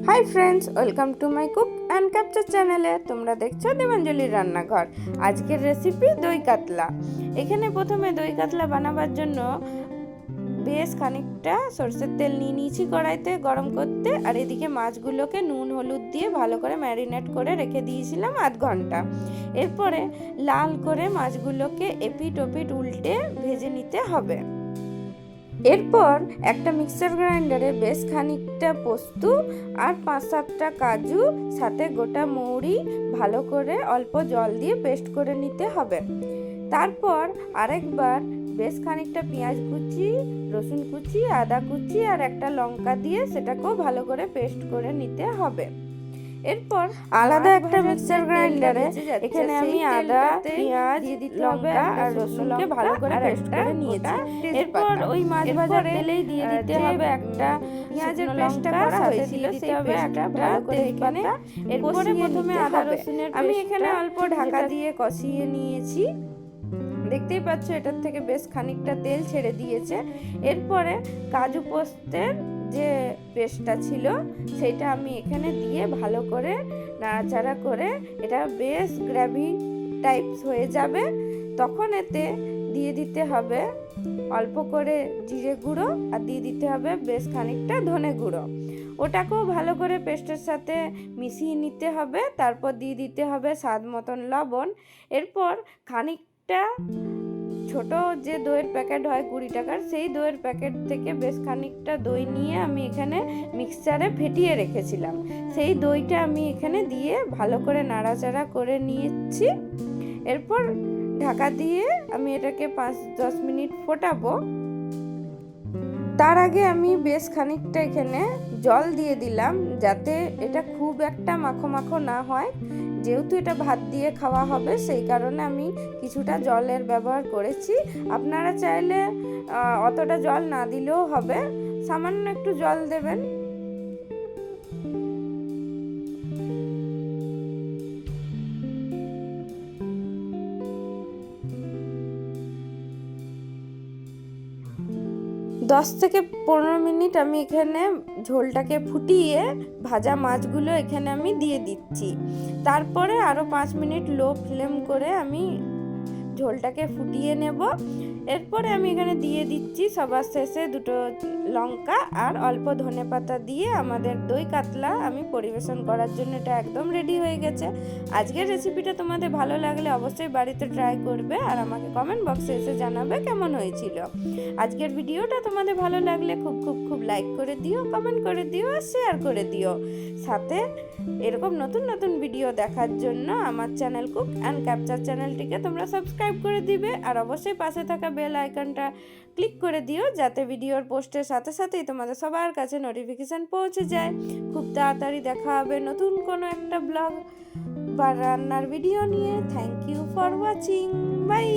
Hi friends, welcome to my cook and capture চ্যানেলে। তোমরা দেখছো দেবাঞ্জলির রান্নাঘর। আজকের রেসিপি দই কাতলা। এখানে প্রথমে দই কাতলা বানাবার জন্য বেশ খানিকটা সরষের তেল নিয়ে নিয়েছি কড়াইতে গরম করতে, আর এদিকে মাছগুলোকে নুন হলুদ দিয়ে ভালো করে ম্যারিনেট করে রেখে দিয়েছিলাম আধ ঘন্টা। এরপরে লাল করে মাছগুলোকে এপিট ওপিট উল্টে ভেজে নিতে হবে। এরপর একটা মিক্সার গ্রাইন্ডারে বেশ খানিকটা পোস্ত আর 5-7টা কাজু সাথে গোটা মৌরি ভালো করে অল্প জল দিয়ে পেস্ট করে নিতে হবে। তারপর আরেকবার বেশ খানিকটা পেঁয়াজ কুচি, রসুন কুচি, আদা কুচি আর একটা লঙ্কা দিয়ে সেটাকেও ভালো করে পেস্ট করে নিতে হবে। এরপর আলাদা একটা মিক্সার গ্রাইন্ডারে এখানে আমি আদা, পেঁয়াজ, লঙ্কা আর রসুনকে ভালো করে পেস্ট করে নিয়েছি। এরপর ওই মাছ ভাজার তেলেই দিয়ে দিতে হবে একটা পেঁয়াজের পেস্টটা করা হয়েছিল, সেই হবে একটা ভালো করে এখানে। এরপরে প্রথমে আদা রসুনের আমি এখানে অল্প ঢাকা দিয়ে কষিয়ে নিয়েছি। দেখতেই পাচ্ছ এটার থেকে বেশ খানিকটা তেল ছেড়ে দিয়েছে। এরপরে কাজু পোস্তের যে পেস্টটা ছিল সেটা আমি এখানে দিয়ে ভালো করে নাড়াচাড়া করে এটা বেশ গ্রেভি টাইপস হয়ে যাবে। তখন এতে দিয়ে দিতে হবে অল্প করে জিরে গুঁড়ো আর দিয়ে দিতে হবে বেশ খানিকটা ধনে গুঁড়ো। ওটাকেও ভালো করে পেস্টের সাথে মিশিয়ে নিতে হবে। তারপর দিয়ে দিতে হবে স্বাদ মতন লবণ। এরপর খানিকটা ছোট যে দইয়ের প্যাকেট হয় 20 টাকার, সেই দইয়ের প্যাকেট থেকে বেশ খানিকটা দই নিয়ে আমি এখানে মিক্সচারে ফেটিয়ে রেখেছিলাম, সেই দইটা আমি এখানে দিয়ে ভালো করে নাড়াচাড়া করে নিয়েছি। এরপর ঢাকা দিয়ে আমি এটাকে 5-10 মিনিট ফোটাবো। তার আগে আমি বেশ খানিকটা এখানে জল দিয়ে দিলাম যাতে এটা খুব একটা মাখো মাখো না হয়। যেহেতু এটা ভাত দিয়ে খাওয়া হবে সেই কারণে আমি কিছুটা জলের ব্যবহার করেছি। আপনারা চাইলে অতটা জল না দিলেও হবে, সামান্য একটু জল দেবেন। দশ থেকে 15 মিনিট আমি এখানে ঝোলটাকে ফুটিয়ে ভাজা মাছগুলো এখানে আমি দিয়ে দিচ্ছি। তারপরে আরও 5 মিনিট লো ফ্লেম করে আমি ঝোলটাকে ফুটিয়ে নেব। এরপরে আমি এখানে দিয়ে দিচ্ছি সবার শেষে 2টো লঙ্কা আর অল্প ধনেপাতা দিয়ে আমাদের দই কাতলা আমি পরিবেশন করার জন্য এটা একদম রেডি হয়ে গেছে। আজকের রেসিপিটা তোমাদের ভালো লাগলে অবশ্যই বাড়িতে ট্রাই করবে আর আমাকে কমেন্ট বক্সে এসে জানাবে কেমন হয়েছিল। আজকের ভিডিওটা তোমাদের ভালো লাগলে খুব খুব খুব লাইক করে দিও, কমেন্ট করে দিও আর শেয়ার করে দিও। সাথে এরকম নতুন নতুন ভিডিও দেখার জন্য আমার চ্যানেল কুক অ্যান্ড ক্যাপচার চ্যানেলটিকে তোমরা সাবস্ক্রাইব করে দিবে আর অবশ্যই পাশে থাকা বেল আইকনটা ক্লিক করে দিও যাতে ভিডিওর পোস্টের সাথে সাথেই তোমাদের সবার কাছে নোটিফিকেশান পৌঁছে যায়। খুব তাড়াতাড়ি দেখা হবে নতুন কোনো একটা ব্লগ বা রান্নার ভিডিও নিয়ে। Thank you for watching. By.